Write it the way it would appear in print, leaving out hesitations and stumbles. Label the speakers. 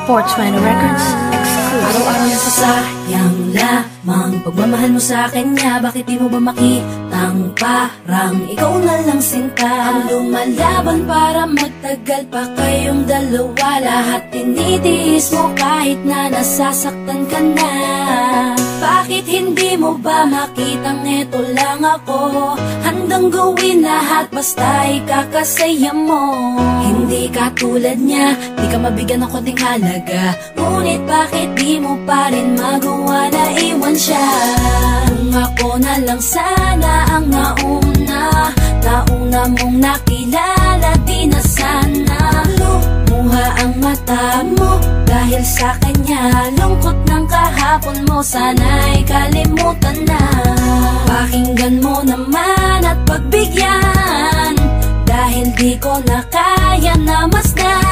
Speaker 1: 420 Records exclusive.
Speaker 2: Araw-araw na sasayang lamang pagmamahal mo sa kanya. Bakit di mo ba makitang parang ikaw na lang sinta ang lumalaban para magtagal pa kayong dalawa? Lahat tinitiis mo kahit na nasasaktan ka na. Bakit hindi mo ba makitang eto lang ako? Handang gawin lahat basta ikakasaya mo. Hindi ka tulad niya, di ka mabigyan ng konting halaga. Ngunit bakit di mo pa rin magawa na iwan siya? Kung ako na lang sana ang nauna mong nakilala, di na sana lumuha ang mata mo dahil sa kanya. Lungkot ng kahapon mo, sana'y kalimutan na. Pakinggan mo naman at pagbigyan, dahil di ko na kaya na masdan